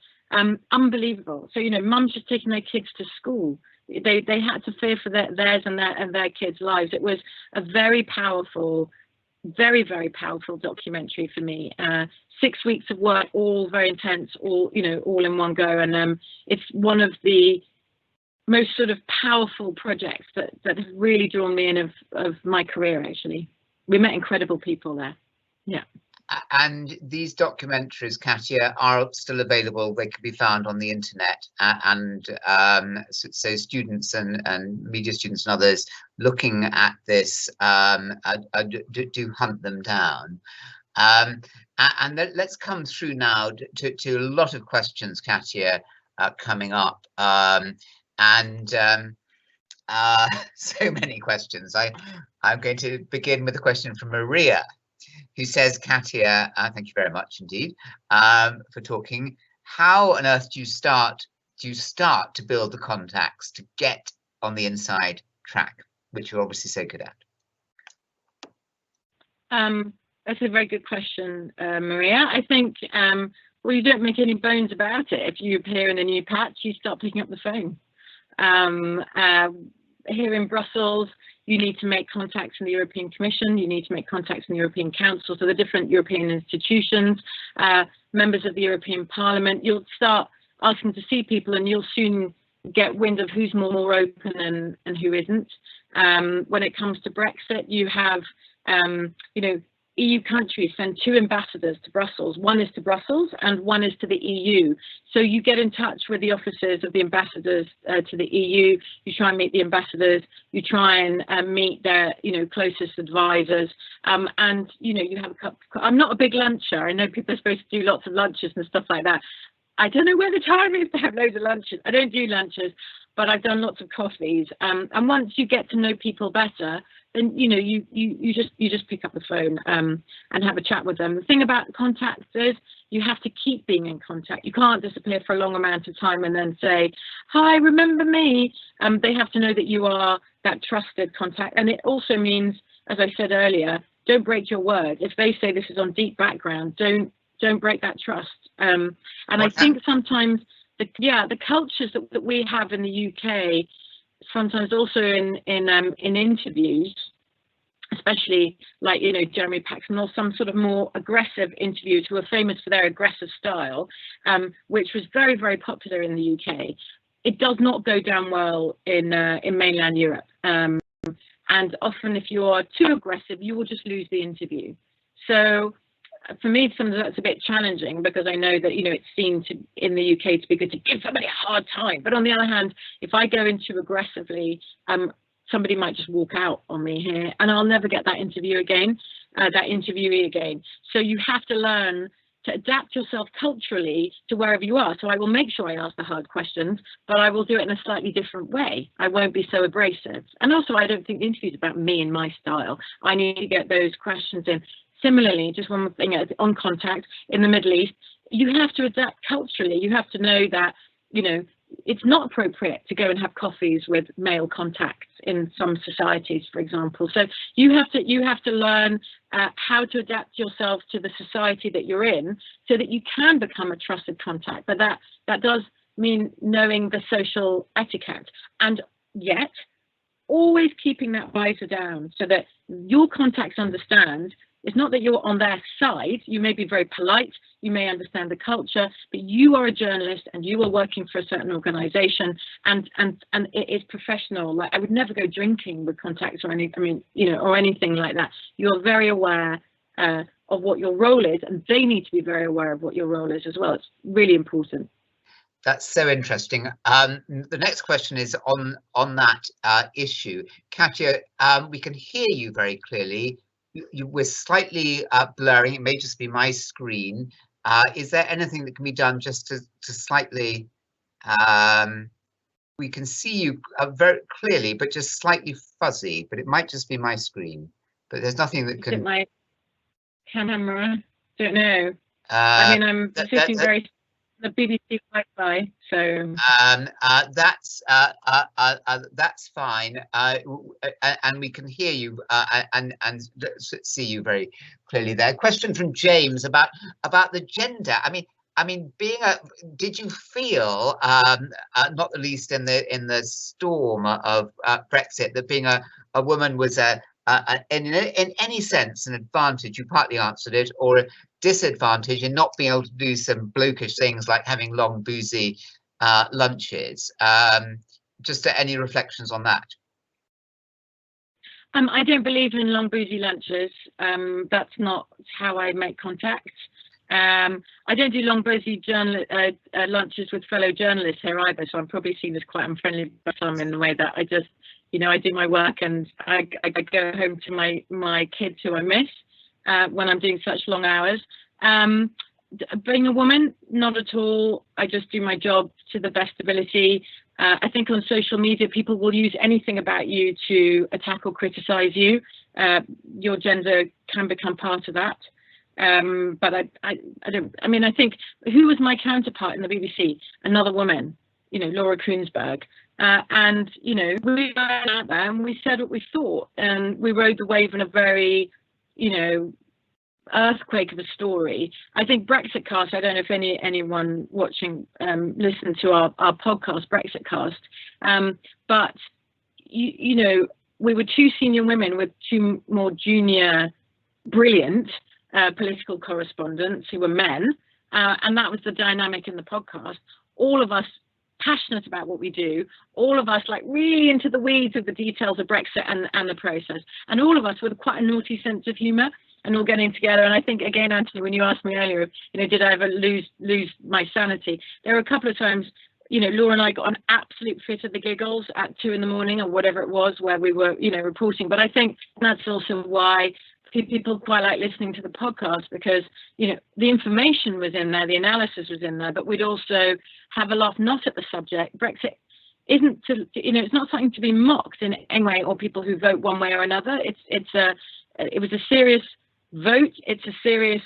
Unbelievable. So, you know, mums just taking their kids to school. They had to fear for theirs and their kids' lives. It was a very powerful, very, very powerful documentary for me. 6 weeks of work, all very intense, all, you know, all in one go. And it's one of the most sort of powerful projects that has really drawn me in of my career, actually. We met incredible people there. Yeah. And these documentaries, Katia, are still available. They can be found on the internet, and so students and media students and others looking at this do hunt them down. And let's come through now to a lot of questions, Katia, coming up, and so many questions. I'm going to begin with a question from Maria, who says, Katia, thank you very much indeed for talking. How on earth do you start to build the contacts to get on the inside track, which you're obviously so good at? That's a very good question, Maria. I think, well, you don't make any bones about it. If you appear in a new patch, you start picking up the phone. Here in Brussels, you need to make contacts in the European Commission, you need to make contacts in the European Council, so the different European institutions, members of the European Parliament. You'll start asking to see people and you'll soon get wind of who's more open and who isn't. When it comes to Brexit, you have, you know, EU countries send 2 ambassadors to Brussels. One is to Brussels and one is to the EU. So you get in touch with the offices of the ambassadors to the EU. You try and meet the ambassadors. You try and meet their, you know, closest advisors. And, you know, you have a cup. I'm not a big luncher. I know people are supposed to do lots of lunches and stuff like that. I don't know where the time is to have loads of lunches. I don't do lunches, but I've done lots of coffees. And once you get to know people better, then, you know, you just pick up the phone and have a chat with them. The thing about contacts is you have to keep being in contact. You can't disappear for a long amount of time and then say, hi, remember me? They have to know that you are that trusted contact. And it also means, as I said earlier, don't break your word. If they say this is on deep background, don't break that trust. And I think sometimes the cultures that we have in the UK, sometimes also in interviews, especially like, you know, Jeremy Paxman or some sort of more aggressive interviews who are famous for their aggressive style, which was very, very popular in the UK. It does not go down well in mainland Europe. And often if you are too aggressive, you will just lose the interview. So for me, sometimes that's a bit challenging because I know that, you know, it's seen to in the UK to be good to give somebody a hard time. But on the other hand, if I go in too aggressively, somebody might just walk out on me here and I'll never get that interviewee again. So you have to learn to adapt yourself culturally to wherever you are. So I will make sure I ask the hard questions, but I will do it in a slightly different way. I won't be so abrasive. And also, I don't think the interview is about me and my style. I need to get those questions in. Similarly, just one more thing on contact in the Middle East, you have to adapt culturally. You have to know that, you know, it's not appropriate to go and have coffees with male contacts in some societies, for example. So you have to learn how to adapt yourself to the society that you're in so that you can become a trusted contact. But that does mean knowing the social etiquette, and yet always keeping that visor down so that your contacts understand. It's not that you're on their side. You may be very polite, you may understand the culture, but you are a journalist and you are working for a certain organization, and it is professional. Like, I would never go drinking with contacts or anything like that. You're very aware of what your role is, and they need to be very aware of what your role is as well. It's really important. That's so interesting. The next question is on that issue. Katia, we can hear you very clearly. We're slightly blurring. It may just be my screen. Is there anything that can be done just to slightly we can see you very clearly, but just slightly fuzzy. But it might just be my screen. But there's nothing that can. Is it my camera? Don't know. I mean, I'm sitting very the BBC Wi-Fi, so. That's fine, and we can hear you and see you very clearly there. Question from James about the gender. I mean, did you feel, not the least in the storm of Brexit, that being a woman was in any sense an advantage? You partly answered it, or a disadvantage in not being able to do some blokish things like having long boozy lunches. Just any reflections on that? I don't believe in long boozy lunches. That's not how I make contact. I don't do long boozy lunches with fellow journalists here either, so I'm probably seen as quite unfriendly by some in the way that I just, I do my work and I go home to my kids who I miss when I'm doing such long hours. Being a woman, not at all. I just do my job to the best ability. I think on social media, people will use anything about you to attack or criticize you. Your gender can become part of that. But I don't, I think, who was my counterpart in the BBC? Another woman, Laura Koonsberg. And, we went out there and we said what we thought, and we rode the wave in a very, earthquake of a story. I think Brexit Cast, I don't know if anyone watching listened to our podcast, Brexit Cast, but, we were two senior women with two more junior, brilliant political correspondents who were men, and that was the dynamic in the podcast. All of us passionate about what we do, all of us like really into the weeds of the details of Brexit and the process, and all of us with quite a naughty sense of humour, and all getting together. And I think, again, Anthony, when you asked me earlier, did I ever lose my sanity? There were a couple of times, Laura and I got an absolute fit of the giggles at 2 in the morning or whatever it was where we were, reporting. But I think that's also why people quite like listening to the podcast, because, the information was in there, the analysis was in there, but we'd also have a laugh, not at the subject. Brexit isn't it's not something to be mocked in any way, or people who vote one way or another. It was a serious vote. It's a serious,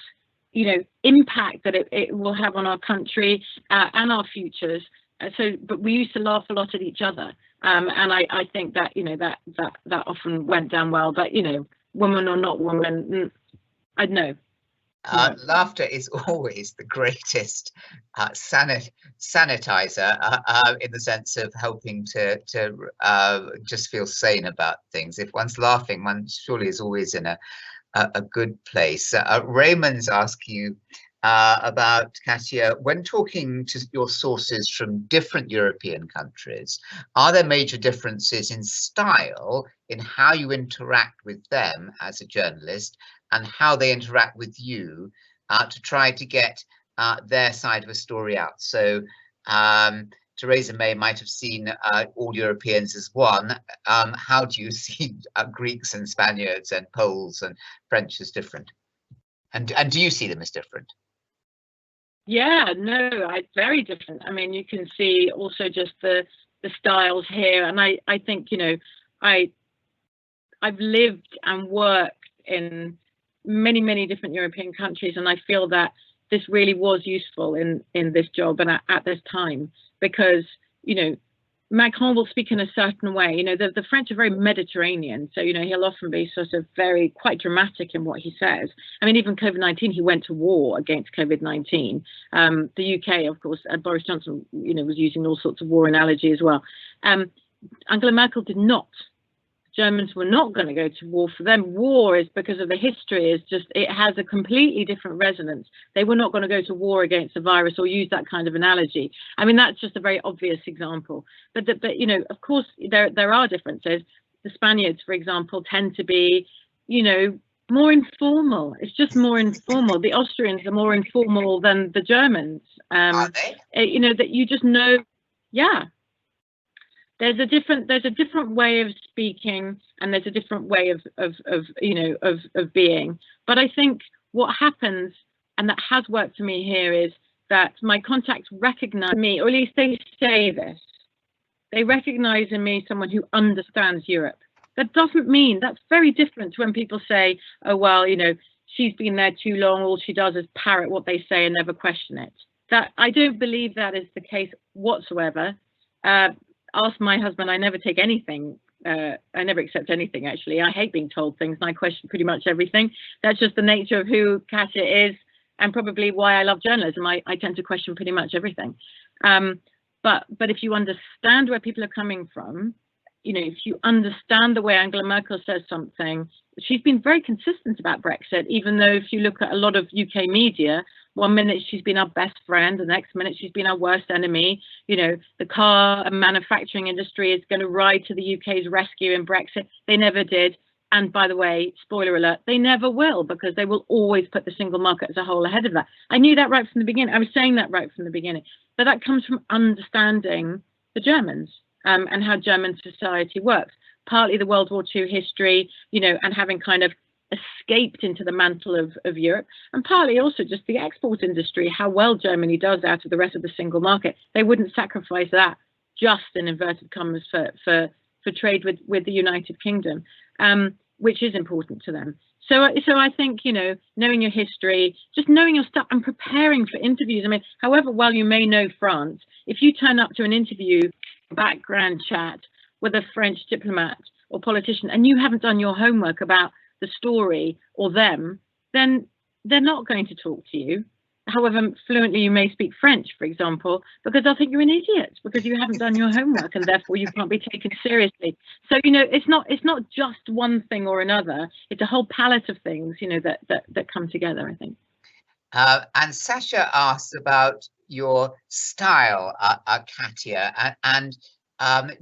impact that it will have on our country and our futures. But we used to laugh a lot at each other, and I think that that often went down well. But woman or not woman, I don't know. Laughter is always the greatest sanitizer in the sense of helping to just feel sane about things. If one's laughing, one surely is always in a good place. Raymond's asking you about, Katia, when talking to your sources from different European countries, are there major differences in style in how you interact with them as a journalist and how they interact with you to try to get their side of a story out? So Theresa May might have seen all Europeans as one. How do you see Greeks and Spaniards and Poles and French as different? And do you see them as different? Yeah, no, very different. You can see also just the styles here, and I think I've lived and worked in many different European countries, and I feel that this really was useful in this job and at this time, because Macron will speak in a certain way. The French are very Mediterranean, so he'll often be sort of quite dramatic in what he says. Even COVID-19, he went to war against COVID-19. The UK, of course, Boris Johnson, was using all sorts of war analogy as well. Angela Merkel did not. Germans were not going to go to war. For them, war is, because of the history, it has a completely different resonance. They were not going to go to war against a virus or use that kind of analogy. That's just a very obvious example. But of course, there are differences. The Spaniards, for example, tend to be, more informal. It's just more informal. The Austrians are more informal than the Germans. Are they? That you just know, yeah. There's a different way of speaking, and there's a different way of being. But I think what happens, and that has worked for me here, is that my contacts recognize me, or at least they say this. They recognize in me someone who understands Europe. That doesn't mean, that's very different to when people say, oh, well, you know, she's been there too long, all she does is parrot what they say and never question it. That, I don't believe that is the case whatsoever. Ask my husband, I never take anything. I never accept anything, actually. I hate being told things and I question pretty much everything. That's just the nature of who Kayta is and probably why I love journalism. I tend to question pretty much everything. But if you understand where people are coming from, you know, if you understand the way Angela Merkel says something, she's been very consistent about Brexit, even though if you look at a lot of UK media, 1 minute she's been our best friend, the next minute she's been our worst enemy. You know, the car and manufacturing industry is going to ride to the UK's rescue in Brexit. They never did. And by the way, spoiler alert, they never will, because they will always put the single market as a whole ahead of that. I knew that right from the beginning. I was saying that right from the beginning. But that comes from understanding the Germans and how German society works. Partly the World War II history, you know, and having kind of escaped into the mantle of Europe, and partly also just the export industry, how well Germany does out of the rest of the single market. They wouldn't sacrifice that, just in inverted commas, for trade with the United Kingdom, which is important to them. So I think, you know, knowing your history, just knowing your stuff and preparing for interviews. I mean, however well you may know France, if you turn up to an interview, background chat with a French diplomat or politician, and you haven't done your homework about the story or them, then they're not going to talk to you, however fluently you may speak French, for example, because they'll think you're an idiot because you haven't done your homework and therefore you can't be taken seriously. So, you know, it's not just one thing or another. It's a whole palette of things, you know, that come together, I think. And Sasha asks about your style, Kayta, and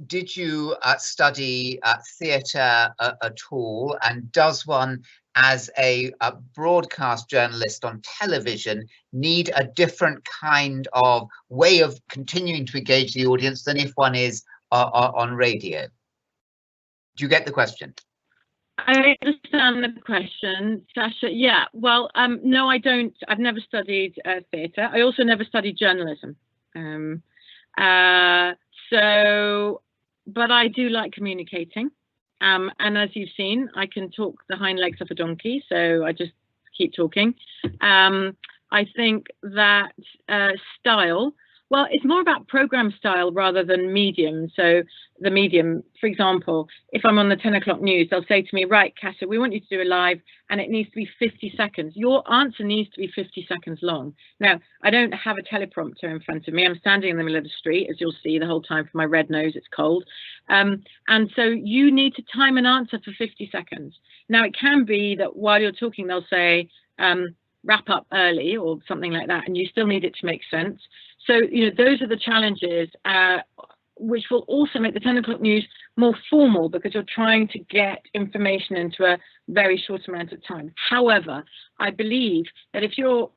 did you study theatre at all? And does one, as a broadcast journalist on television, need a different kind of way of continuing to engage the audience than if one is on radio? Do you get the question? I understand the question, Sasha. Yeah, well, no, I don't. I've never studied theatre. I also never studied journalism. But I do like communicating. And as you've seen, I can talk the hind legs off a donkey, so I just keep talking. I think that style, well, it's more about program style rather than medium. So the medium, for example, if I'm on the 10 o'clock news, they'll say to me, right, Kayta, we want you to do a live and it needs to be 50 seconds. Your answer needs to be 50 seconds long. Now, I don't have a teleprompter in front of me. I'm standing in the middle of the street, as you'll see the whole time from my red nose, it's cold. And so you need to time an answer for 50 seconds. Now, it can be that while you're talking, they'll say, wrap up early or something like that, and you still need it to make sense. So, you know, those are the challenges, which will also make the 10 o'clock news more formal because you're trying to get information into a very short amount of time. However, I believe that if you're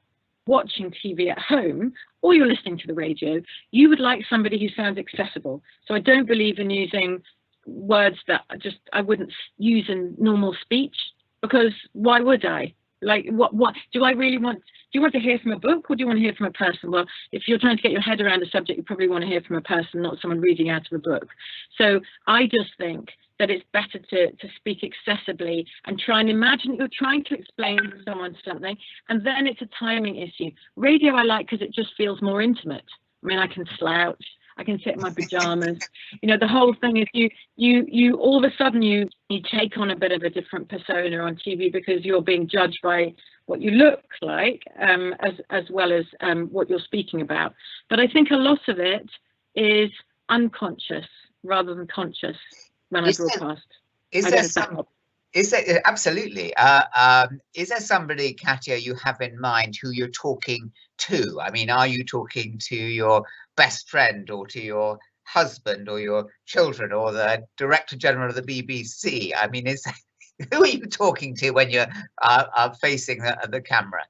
watching TV at home or you're listening to the radio, you would like somebody who sounds accessible. So I don't believe in using words that I wouldn't use in normal speech, because why would I? Like, what do I really want? Do you want to hear from a book or do you want to hear from a person? Well, if you're trying to get your head around a subject, you probably want to hear from a person, not someone reading out of a book. So I just think that it's better to speak accessibly and try and imagine that you're trying to explain to someone something, and then it's a timing issue. Radio I like because it just feels more intimate. I mean, I can slouch, I can sit in my pajamas. You know, the whole thing is you all of a sudden you take on a bit of a different persona on TV because you're being judged by what you look like, as well as what you're speaking about. But I think a lot of it is unconscious rather than conscious when I broadcast. Is there absolutely? Is there somebody, Kayta, you have in mind who you're talking to? I mean, are you talking to your best friend or to your husband or your children or the Director General of the BBC? I mean, who are you talking to when you're facing the camera?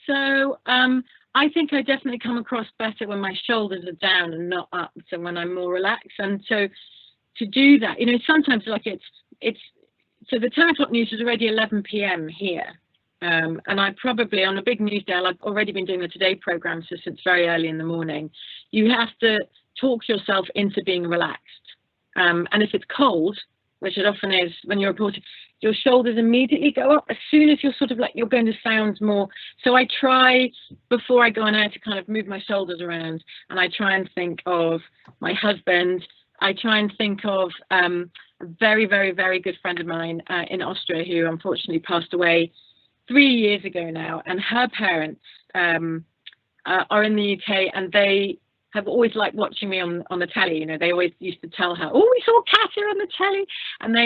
So I think I definitely come across better when my shoulders are down and not up, so when I'm more relaxed. And so to do that, you know, sometimes like it's so the 10 o'clock news is already 11 p.m. here. And I probably, on a big news day, I've already been doing the Today programme, so since very early in the morning. You have to talk yourself into being relaxed. And if it's cold, which it often is when you're reporting, your shoulders immediately go up as soon as you're sort of like you're going to sound more. So I try before I go on air to kind of move my shoulders around, and I try and think of my husband. I try and think of a very, very, very good friend of mine in Austria who unfortunately passed away 3 years ago now, and her parents are in the UK, and they have always liked watching me on the telly. You know, they always used to tell her, "Oh, we saw Kayta on the telly," and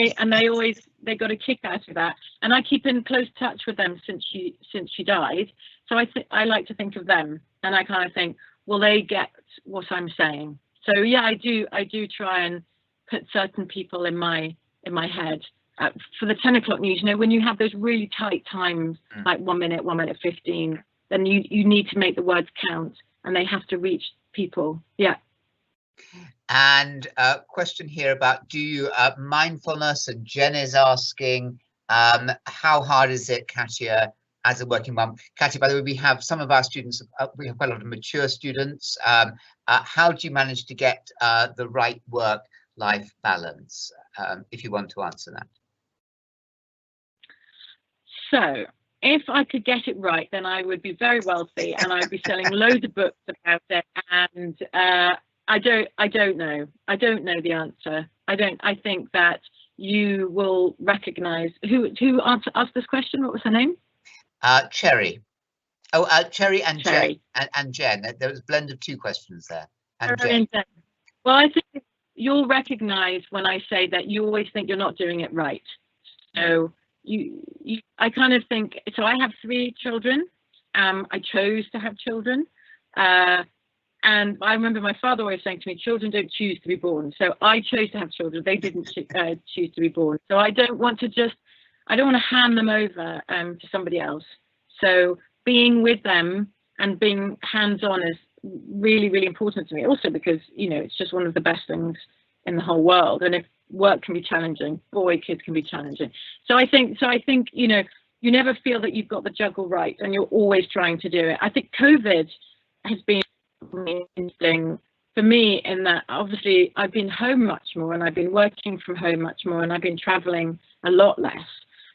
they got a kick out of that. And I keep in close touch with them since she died. So I like to think of them, and I kind of think, will they get what I'm saying? So yeah, I do try and put certain people in my head. For the 10 o'clock news, you know, when you have those really tight times, like 1 minute, 1:15, then you need to make the words count, and they have to reach people. Yeah. And a question here about mindfulness, and Jen is asking, how hard is it, Katia, as a working mum? Katia, by the way, we have some of our students, we have quite a lot of mature students. How do you manage to get the right work-life balance, if you want to answer that? So if I could get it right, then I would be very wealthy and I'd be selling loads of books about it. And I don't know. I don't know the answer. I think that you will recognize who asked this question. What was her name? Cherry. Oh, Cherry and Cherry. Jen. And Jen. There was a blend of two questions there. And Cherry Jen. and Jen. Well, I think you'll recognize when I say that you always think you're not doing it right. So I kind of think, so I have 3 children. I chose to have children. And I remember my father always saying to me, children don't choose to be born. So I chose to have children. They didn't choose to be born. So I don't want to hand them over to somebody else. So being with them and being hands-on is really, really important to me. Also because, you know, it's just one of the best things in the whole world. And if work can be challenging, boy, kids can be challenging. So I think, you know, you never feel that you've got the juggle right, and you're always trying to do it. I think COVID has been interesting for me in that obviously I've been home much more, and I've been working from home much more, and I've been traveling a lot less.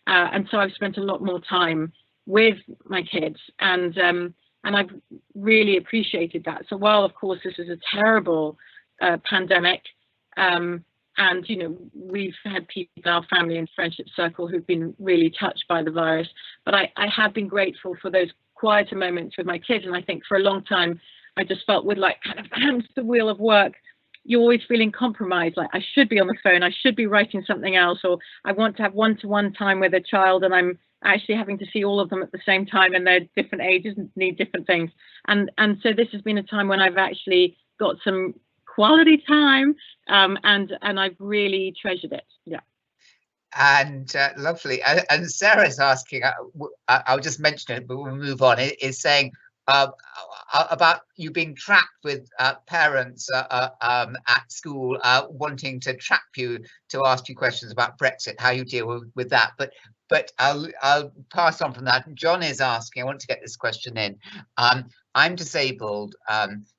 And so I've spent a lot more time with my kids, and I've really appreciated that. So while of course this is a terrible pandemic, and, you know, we've had people in our family and friendship circle who've been really touched by the virus. But I have been grateful for those quieter moments with my kids. And I think for a long time, I just felt with like kind of hamster wheel of work, you're always feeling compromised. Like I should be on the phone, I should be writing something else, or I want to have one-to-one time with a child and I'm actually having to see all of them at the same time, and they're different ages and need different things. And so this has been a time when I've actually got some quality time, and I've really treasured it. Yeah. And lovely. And Sarah's asking, I'll just mention it, but we'll move on. It is saying about you being trapped with parents at school wanting to trap you to ask you questions about Brexit, how you deal with that. But I'll pass on from that. John is asking, I want to get this question in. I'm disabled,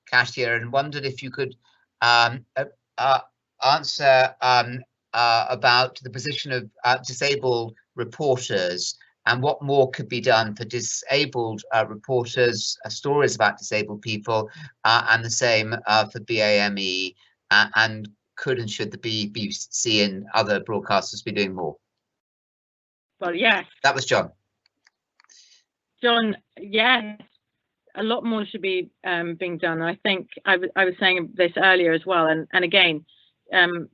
Katia, and wondered if you could answer about the position of disabled reporters and what more could be done for disabled reporters, stories about disabled people, and the same for BAME, and could and should the BBC and other broadcasters be doing more? Well, yes. That was John. John, yes. A lot more should be being done. I think I was saying this earlier as well, and again,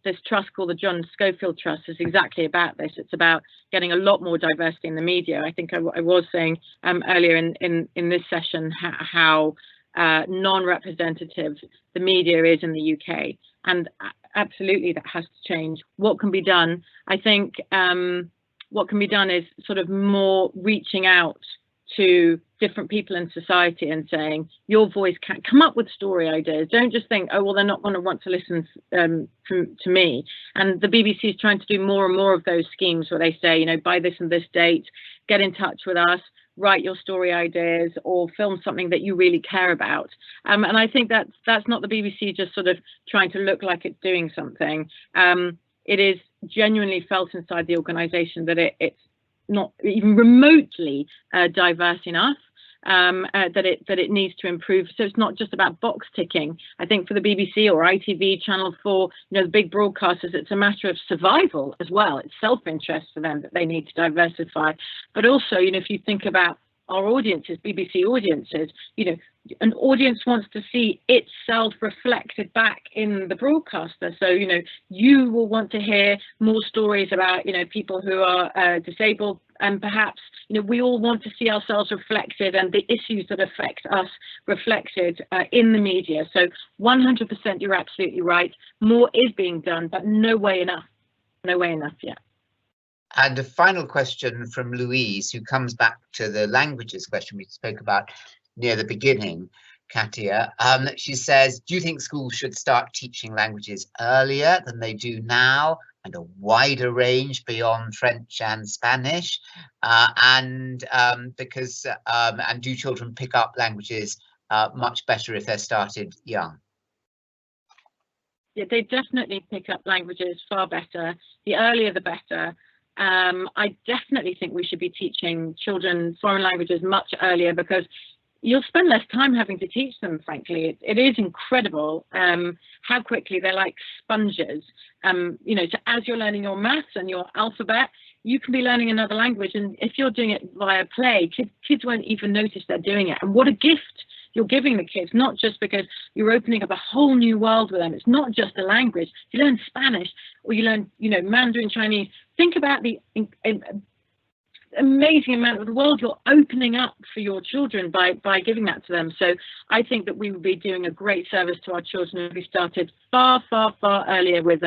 this trust called the John Schofield Trust is exactly about this. It's about getting a lot more diversity in the media. I think I was saying earlier in this session how non-representative the media is in the UK, and absolutely that has to change. What can be done? I think what can be done is sort of more reaching out to different people in society and saying your voice can come up with story ideas. Don't just think, oh well, they're not going to want to listen to me. And the BBC is trying to do more and more of those schemes where they say, you know, by this and this date, get in touch with us. write your story ideas or film something that you really care about. And I think that's not the BBC just sort of trying to look like it's doing something. It is genuinely felt inside the organisation that it's not even remotely diverse enough. That it needs to improve. So it's not just about box ticking. I think for the BBC or ITV, Channel 4, the big broadcasters, it's a matter of survival as well. It's self-interest for them that they need to diversify. But also, if you think about our audiences, BBC audiences, an audience wants to see itself reflected back in the broadcaster. So, you will want to hear more stories about, people who are disabled, and perhaps, we all want to see ourselves reflected and the issues that affect us reflected in the media. So 100%, you're absolutely right. More is being done, but no way enough. No way enough yet. And a final question from Louise, who comes back to the languages question we spoke about near the beginning, Katia. She says, do you think schools should start teaching languages earlier than they do now, and a wider range beyond French and Spanish? And do children pick up languages much better if they're started young? Yeah, they definitely pick up languages far better. The earlier the better. I definitely think we should be teaching children foreign languages much earlier, because you'll spend less time having to teach them, frankly. It is incredible how quickly they're like sponges. So as you're learning your maths and your alphabet, you can be learning another language. And if you're doing it via play, kids won't even notice they're doing it. And what a gift you're giving the kids, not just because you're opening up a whole new world with them. It's not just a language. If you learn Spanish or you learn, Mandarin Chinese, think about the amazing amount of the world you're opening up for your children by giving that to them. So I think that we would be doing a great service to our children if we started far earlier with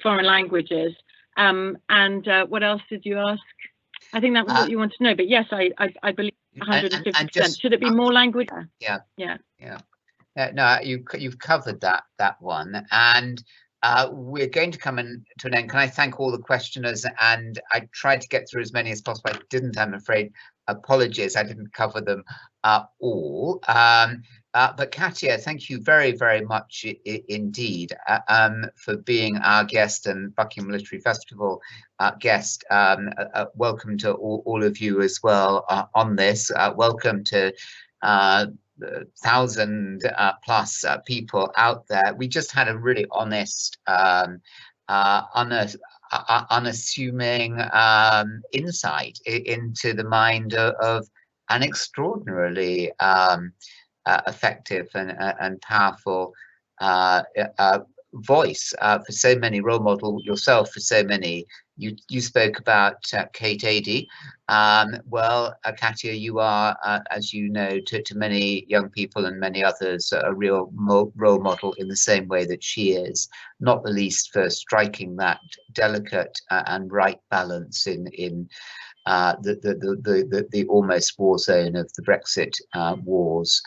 foreign languages. What else did you ask? I think that was what you wanted to know. But yes, I believe 150%. Should it be more language? Yeah. No, you've covered that one, and we're going to come to an end. Can I thank all the questioners? And I tried to get through as many as possible. I didn't, I'm afraid. Apologies, I didn't cover them all. But Katia, thank you very, very much indeed for being our guest and Buckingham Literary Festival guest. Welcome to all of you as well on this. Welcome to 1,000 plus people out there. We just had a really honest, unassuming insight into the mind of an extraordinarily effective and powerful voice for so many, role model yourself for so many. You spoke about Kayta. Well, Katia, you are, as you know, to many young people and many others, a real role model in the same way that she is, not the least for striking that delicate and right balance in the almost war zone of the Brexit wars.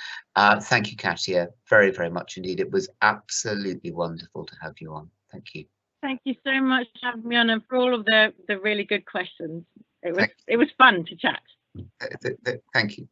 Thank you, Katia, very, very much indeed. It was absolutely wonderful to have you on. Thank you. Thank you so much for having me on and for all of the really good questions. It was fun to chat. Thank you.